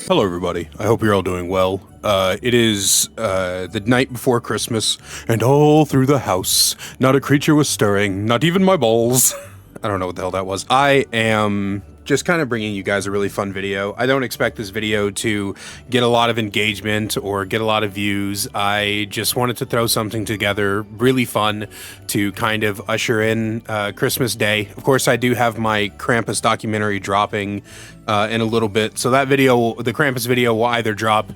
Hello everybody, I hope you're all doing well. It is the night before Christmas, and all through the house, not a creature was stirring, not even my balls. I don't know what the hell that was. I am just kind of bringing you guys a really fun video. I don't expect this video to get a lot of engagement or get a lot of views. I just wanted to throw something together really fun to kind of usher in Christmas Day. Of course, I do have my Krampus documentary dropping in a little bit, so that video, the Krampus video, will either drop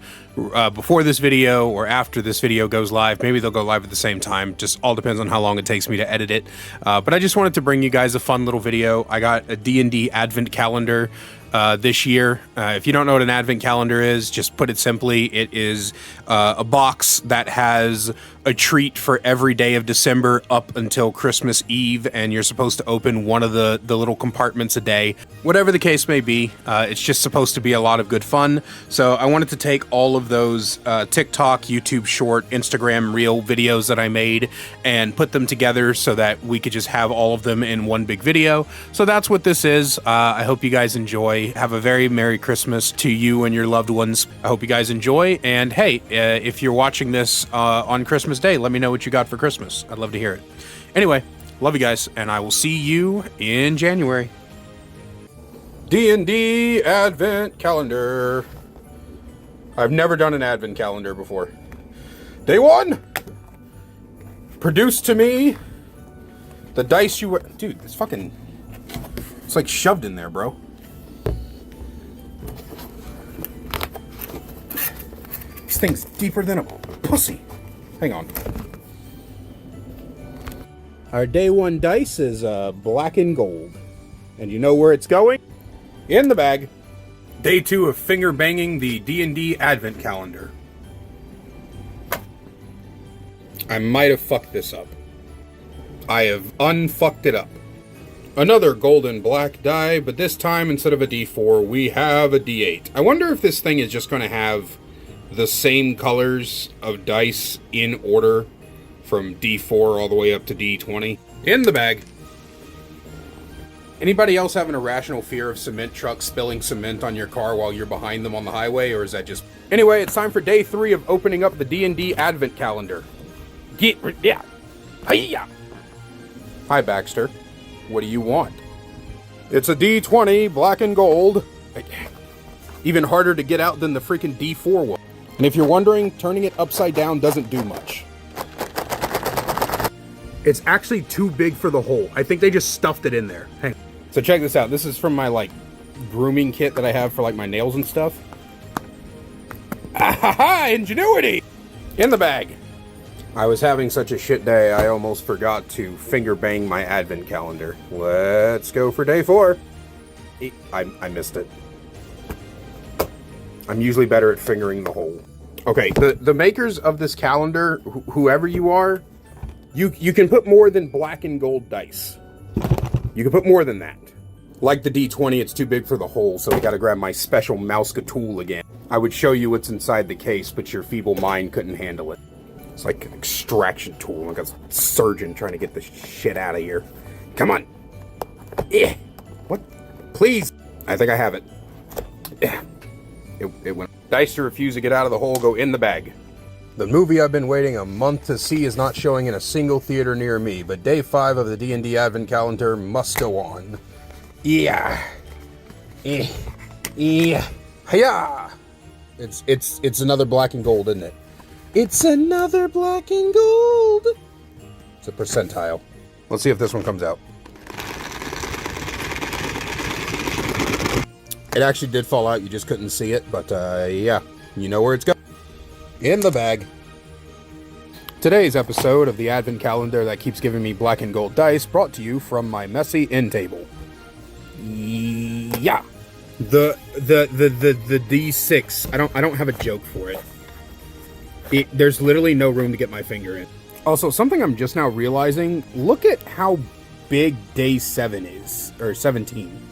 before this video or after this video goes live. Maybe they'll go live at the same time, just all depends on how long it takes me to edit it. But I just wanted to bring you guys a fun little video. I got a D&D advent calendar this year. If you don't know what an advent calendar is, just put it simply, it is a box that has a treat for every day of December up until Christmas Eve, and you're supposed to open one of the little compartments a day. Whatever the case may be, it's just supposed to be a lot of good fun. So I wanted to take all of those TikTok, YouTube short, Instagram reel videos that I made and put them together so that we could just have all of them in one big video. So that's what this is. I hope you guys enjoy. Have a very Merry Christmas to you and your loved ones. I hope you guys enjoy. And hey, if you're watching this on Christmas Day, let me know what you got for Christmas. I'd love to hear it. Anyway, love you guys, and I will see you in January. D&D Advent Calendar. I've never done an Advent Calendar before. Day one. Produced to me. The dice you... Dude, it's fucking... It's like shoved in there, bro. This thing's deeper than a pussy. Hang on. Our day one dice is black and gold. And you know where it's going? In the bag. Day two of finger banging the D&D Advent Calendar. I might have fucked this up. I have unfucked it up. Another golden black die, but this time instead of a D4, we have a D8. I wonder if this thing is just going to have the same colors of dice in order from D4 all the way up to D20. In the bag. Anybody else have an irrational fear of cement trucks spilling cement on your car while you're behind them on the highway, or is that just... Anyway, it's time for day 3 of opening up the D&D Advent Calendar. Yeah. Hiya. Hi, Baxter. What do you want? It's a D20, black and gold. Even harder to get out than the freaking D4 one. And if you're wondering, turning it upside down doesn't do much. It's actually too big for the hole. I think they just stuffed it in there. Hang on. So check this out. This is from my, like, grooming kit that I have for, like, my nails and stuff. Ah-ha-ha! Ingenuity! In the bag. I was having such a shit day, I almost forgot to finger bang my advent calendar. Let's go for day 4. I missed it. I'm usually better at fingering the hole. Okay, the makers of this calendar, whoever you are, you can put more than black and gold dice. You can put more than that. Like the D20, it's too big for the hole, so I gotta grab my special Mouska tool again. I would show you what's inside the case, but your feeble mind couldn't handle it. It's like an extraction tool, like a surgeon trying to get this shit out of here. Come on. Yeah. What? Please. I think I have it. Yeah. It went. Dice to refuse to get out of the hole go in the bag. The movie I've been waiting a month to see is not showing in a single theater near me, but day 5 of the D&D Advent Calendar must go on. Yeah. Yeah. Hiya! It's another black and gold, isn't it? It's another black and gold. It's a percentile. Let's see if this one comes out. It actually did fall out, you just couldn't see it, but yeah, you know where it's going. In the bag. Today's episode of the Advent Calendar that keeps giving me black and gold dice, brought to you from my messy end table. Yeah. The D6. I don't have a joke for it. There's literally no room to get my finger in. Also, something I'm just now realizing, look at how big day 7 is, or 17.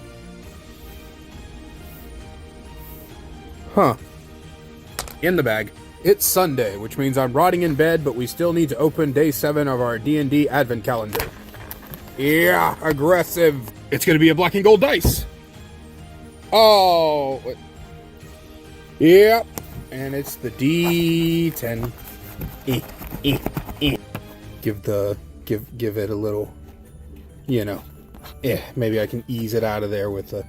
Huh. In the bag. It's Sunday, which means I'm rotting in bed, but we still need to open day 7 of our D&D Advent Calendar. Yeah, aggressive. It's gonna be a black and gold dice. Oh. Yep. And it's the D10. Give it a little, you know. Maybe I can ease it out of there with the...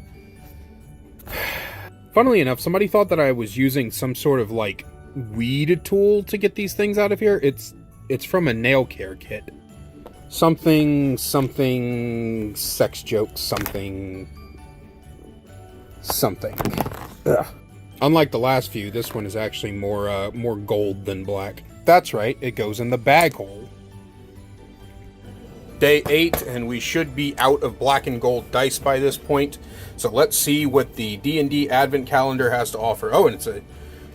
Funnily enough, somebody thought that I was using some sort of, like, weed tool to get these things out of here. It's from a nail care kit. Something, sex joke, something. Ugh. Unlike the last few, this one is actually more gold than black. That's right, it goes in the bag hole. Day 8, and we should be out of black and gold dice by this point. So let's see what the D&D Advent Calendar has to offer. Oh, and it's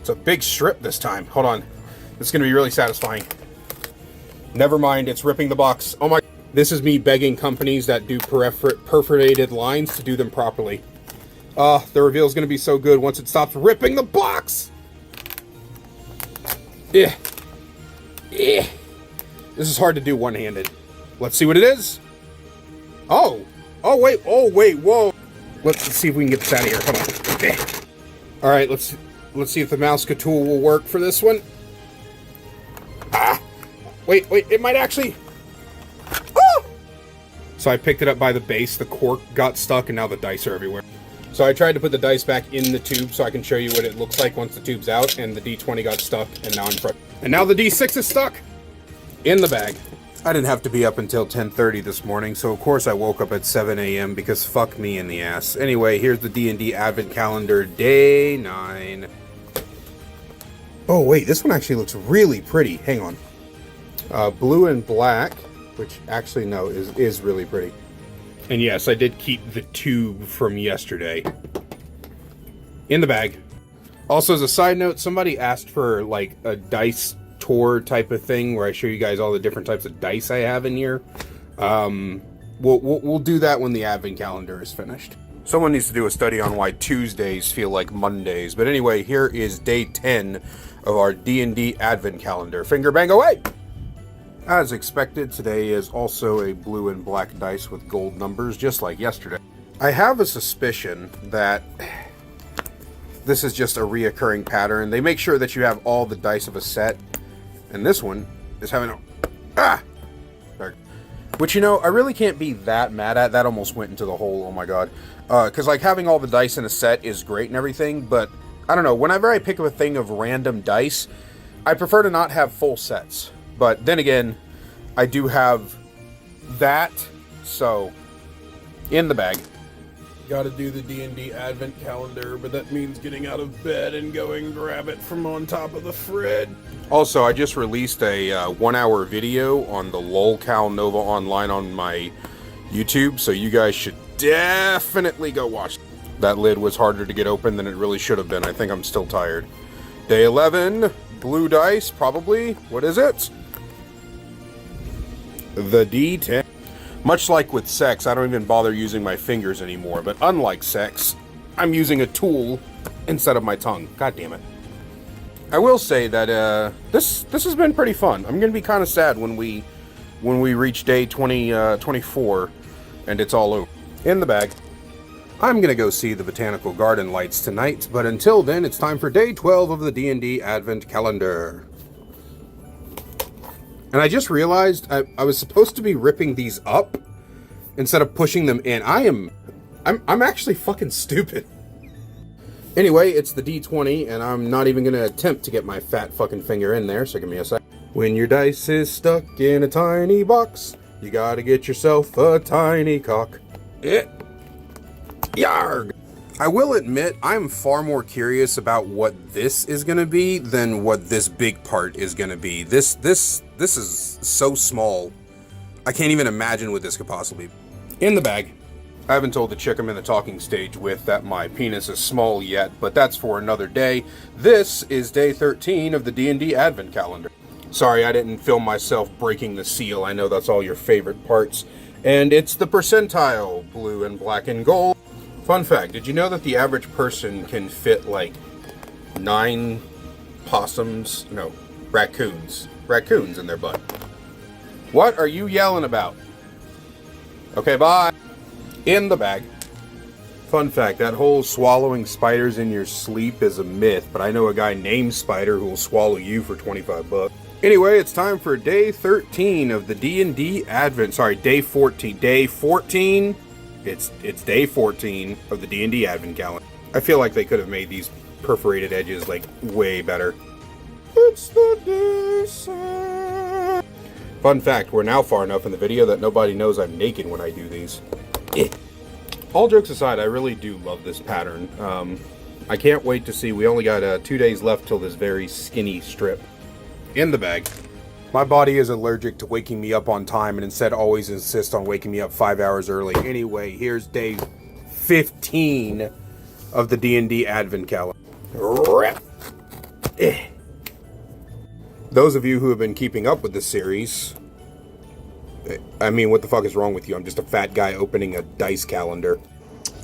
a big strip this time. Hold on. It's going to be really satisfying. Never mind, it's ripping the box. Oh my... This is me begging companies that do perforated lines to do them properly. The reveal is going to be so good once it stops ripping the box! This is hard to do one-handed. Let's see what it is. Oh, wait, whoa. Let's see if we can get this out of here. Come on. Alright, let's see if the mouse tool will work for this one. Wait, it might actually... Oh! So I picked it up by the base, the cork got stuck, and now the dice are everywhere. So I tried to put the dice back in the tube so I can show you what it looks like once the tube's out, and the D20 got stuck, and now I'm frustrated. And now the D6 is stuck! In the bag. I didn't have to be up until 10:30 this morning, so of course I woke up at 7 a.m. because fuck me in the ass. Anyway, here's the D&D Advent Calendar, Day 9. Oh wait, this one actually looks really pretty. Hang on. Blue and black, which actually no, is really pretty. And yes, I did keep the tube from yesterday. In the bag. Also, as a side note, somebody asked for like a dice tour type of thing where I show you guys all the different types of dice I have in here. We'll do that when the Advent Calendar is finished. Someone needs to do a study on why Tuesdays feel like Mondays. But anyway, here is day 10 of our D&D Advent Calendar. Finger bang away! As expected, today is also a blue and black dice with gold numbers, just like yesterday. I have a suspicion that this is just a reoccurring pattern. They make sure that you have all the dice of a set, and this one is having a... Sorry. Which, you know, I really can't be that mad at. That almost went into the hole, oh my god. Because, like, having all the dice in a set is great and everything, but, I don't know, whenever I pick up a thing of random dice, I prefer to not have full sets. But then again, I do have that, so in the bag. Gotta do the D&D Advent Calendar, but that means getting out of bed and going grab it from on top of the fridge. Also, I just released a 1-hour video on the lolcow Nova Online on my YouTube, so you guys should definitely go watch. That lid was harder to get open than it really should have been. I think I'm still tired. Day 11, blue dice, probably. What is it? The D10. Much like with sex, I don't even bother using my fingers anymore, but unlike sex, I'm using a tool instead of my tongue. God damn it. I will say that this has been pretty fun. I'm gonna be kind of sad when we reach day 24 and it's all over. In the bag. I'm gonna go see the botanical garden lights tonight, but until then, it's time for day 12 of the D&D Advent Calendar. And I just realized I was supposed to be ripping these up instead of pushing them in. I'm actually fucking stupid. Anyway, it's the D20, and I'm not even gonna attempt to get my fat fucking finger in there, so give me a sec. When your dice is stuck in a tiny box, you gotta get yourself a tiny cock. Yarg! I will admit, I'm far more curious about what this is gonna be than what this big part is gonna be. This is so small. I can't even imagine what this could possibly be. In the bag. I haven't told the chick I'm in the talking stage with that my penis is small yet, but that's for another day. This is day 13 of the D&D Advent Calendar. Sorry, I didn't film myself breaking the seal. I know that's all your favorite parts. And it's the percentile, blue and black and gold. Fun fact, did you know that the average person can fit like 9 raccoons in their butt? What are you yelling about? Okay, bye. In the bag. Fun fact, that whole swallowing spiders in your sleep is a myth, but I know a guy named Spider who will swallow you for 25 bucks. Anyway, it's time for day 13 of the D&D Advent. Sorry, day 14. Day 14. It's day 14 of the D&D Advent calendar. I feel like they could have made these perforated edges like way better. It's the day. Fun fact, we're now far enough in the video that nobody knows I'm naked when I do these. All jokes aside, I really do love this pattern. I can't wait to see. We only got 2 days left till this very skinny strip. In the bag. My body is allergic to waking me up on time and instead always insists on waking me up 5 hours early. Anyway, here's day 15 of the D&D Advent calendar. Those of you who have been keeping up with this series, I mean, what the fuck is wrong with you? I'm just a fat guy opening a dice calendar.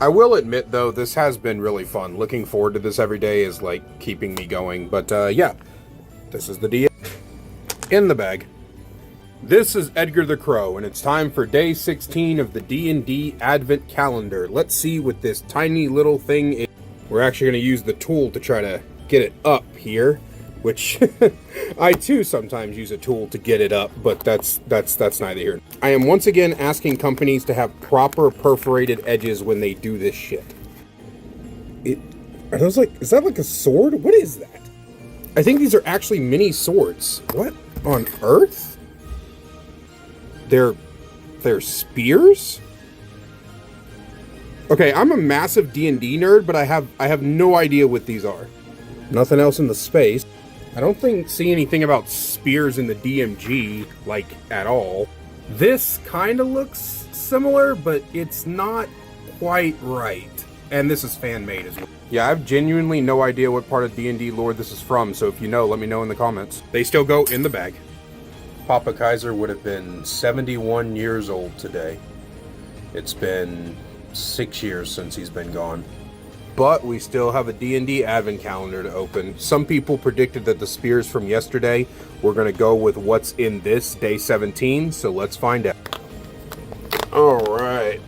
I will admit, though, this has been really fun. Looking forward to this every day is, like, keeping me going. But, yeah, this is the D. In the bag. This is Edgar the Crow, and it's time for day 16 of the D&D Advent calendar. Let's see what this tiny little thing is. We're actually going to use the tool to try to get it up here, which I too sometimes use a tool to get it up, but that's neither here. I am once again asking companies to have proper perforated edges when they do this shit. Are those like, is that like a sword? What is that? I think these are actually mini swords. What on earth? They're spears? Okay, I'm a massive D&D nerd, but I have no idea what these are. Nothing else in the space. I don't see anything about spears in the DMG, like, at all. This kind of looks similar, but it's not quite right. And this is fan-made as well. Yeah, I have genuinely no idea what part of D&D lore this is from, so if you know, let me know in the comments. They still go in the bag. Papa Kaiser would have been 71 years old today. It's been 6 years since he's been gone. But we still have a D&D Advent calendar to open. Some people predicted that the spears from yesterday were going to go with what's in this, day 17, so let's find out. Alright.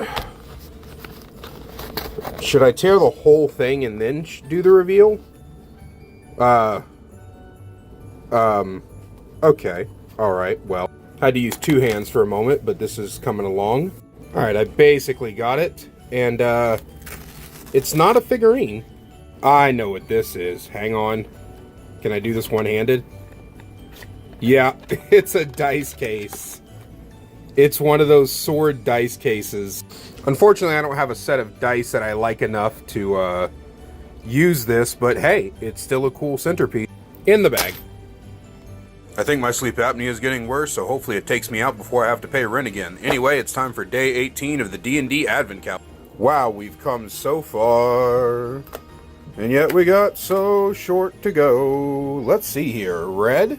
Should I tear the whole thing and then do the reveal? Okay. Alright, well. Had to use two hands for a moment, but this is coming along. Alright, I basically got it. And, it's not a figurine. I know what this is. Hang on. Can I do this one-handed? Yeah, it's a dice case. It's one of those sword dice cases. Unfortunately, I don't have a set of dice that I like enough to use this, but hey, it's still a cool centerpiece. In the bag. I think my sleep apnea is getting worse, so hopefully it takes me out before I have to pay rent again. Anyway, it's time for day 18 of the D&D Advent calendar. Wow, we've come so far, and yet we got so short to go. Let's see here. Red?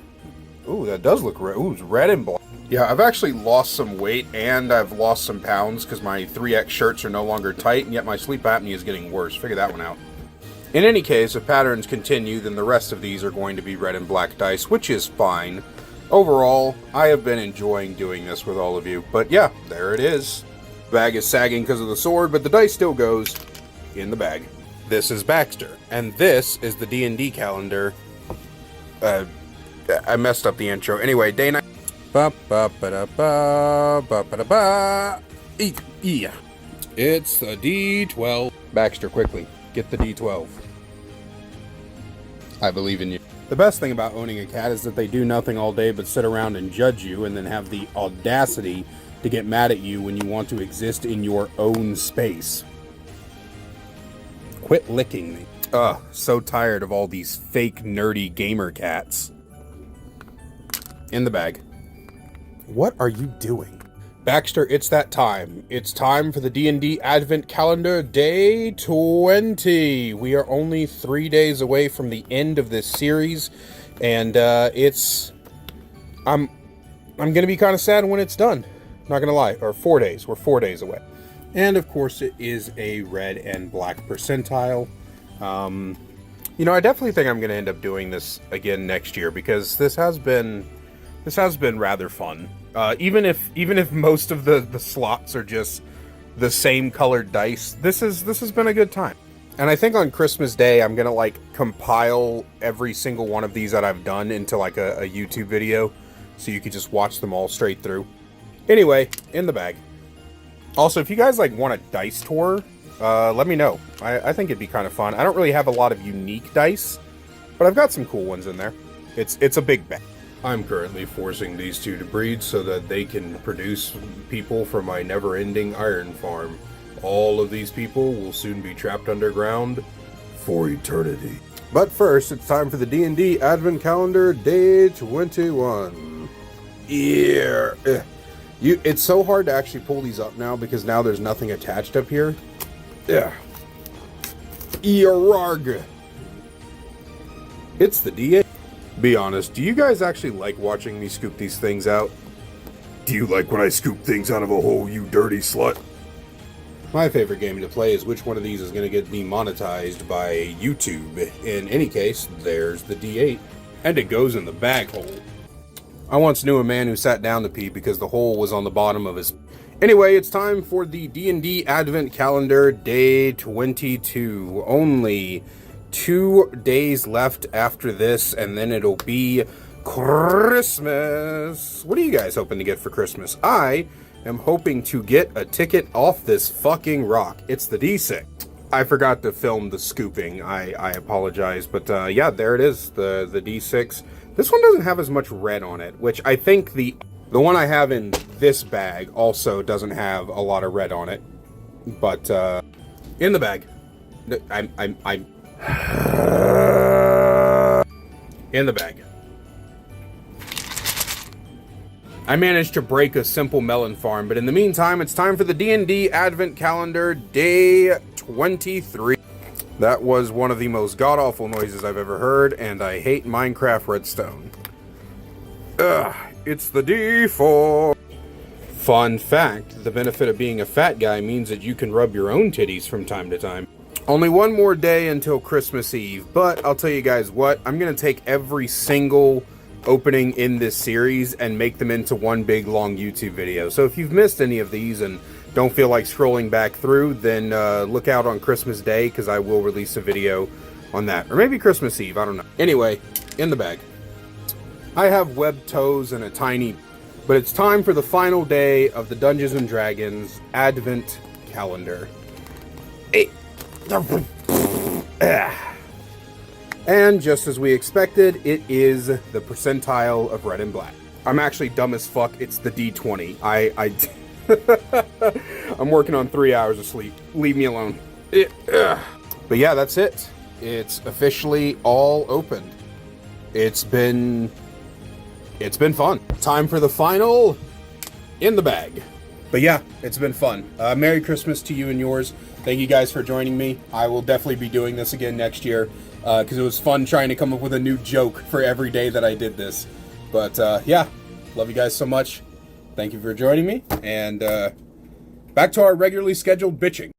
Ooh, that does look red. Ooh, it's red and black. Yeah, I've actually lost some weight, and I've lost some pounds because my 3X shirts are no longer tight, and yet my sleep apnea is getting worse. Figure that one out. In any case, if patterns continue, then the rest of these are going to be red and black dice, which is fine. Overall, I have been enjoying doing this with all of you. But yeah, there it is. Bag is sagging because of the sword, but the dice still goes in the bag. This is Baxter, and this is the D&D calendar. I messed up the intro. Anyway, day 9. Yeah. It's the D12. Baxter, quickly, get the D12. I believe in you. The best thing about owning a cat is that they do nothing all day but sit around and judge you, and then have the audacity to get mad at you when you want to exist in your own space. Quit licking me. Ugh, so tired of all these fake nerdy gamer cats. In the bag. What are you doing? Baxter, it's that time. It's time for the D&D Advent calendar, day 20. We are only 3 days away from the end of this series, and I'm gonna be kind of sad when it's done. Not gonna lie, or 4 days. We're 4 days away. And of course it is a red and black percentile. You know, I definitely think I'm gonna end up doing this again next year, because this has been rather fun. Even if most of the slots are just the same colored dice. This has been a good time. And I think on Christmas Day, I'm gonna like compile every single one of these that I've done into like a YouTube video, so you could just watch them all straight through. Anyway, in the bag. Also, if you guys like want a dice tour, let me know. I think it'd be kind of fun. I don't really have a lot of unique dice, but I've got some cool ones in there. It's a big bag. I'm currently forcing these two to breed so that they can produce people for my never-ending iron farm. All of these people will soon be trapped underground for eternity. But first, it's time for the D&D Advent Calendar, Day 21. Yeah. It's so hard to actually pull these up now because now there's nothing attached up here. Yeah. Yararg. It's the D8. Be honest, do you guys actually like watching me scoop these things out? Do you like when I scoop things out of a hole, you dirty slut? My favorite game to play is which one of these is going to get demonetized by YouTube. In any case, there's the D8. And it goes in the bag hole. I once knew a man who sat down to pee because the hole was on the bottom of his... Anyway, it's time for the D&D Advent Calendar, Day 22. Only 2 days left after this, and then it'll be Christmas. What are you guys hoping to get for Christmas? I am hoping to get a ticket off this fucking rock. It's the D6. I forgot to film the scooping. I apologize, but yeah, there it is, the D6. This one doesn't have as much red on it, which I think the one I have in this bag also doesn't have a lot of red on it. But in the bag, I'm in the bag. I managed to break a simple melon farm, but in the meantime, it's time for the D&D Advent Calendar, Day 23. That was one of the most god-awful noises I've ever heard, and I hate Minecraft Redstone. Ugh, it's the D4. Fun fact, the benefit of being a fat guy means that you can rub your own titties from time to time. Only one more day until Christmas Eve, but I'll tell you guys what, I'm going to take every single opening in this series and make them into one big long YouTube video. So if you've missed any of these and don't feel like scrolling back through, then look out on Christmas Day, because I will release a video on that. Or maybe Christmas Eve, I don't know. Anyway, in the bag. I have webbed toes and a tiny... But it's time for the final day of the Dungeons & Dragons Advent Calendar. And just as we expected, it is the percentile of red and black. I'm actually dumb as fuck. It's the D20. I'm working on 3 hours of sleep. Leave me alone. But yeah, that's it. It's officially all opened. It's been fun. Time for the final in the bag. But yeah, it's been fun. Merry Christmas to you and yours. Thank you guys for joining me. I will definitely be doing this again next year, because it was fun trying to come up with a new joke for every day that I did this. But yeah, love you guys so much. Thank you for joining me, and back to our regularly scheduled bitching.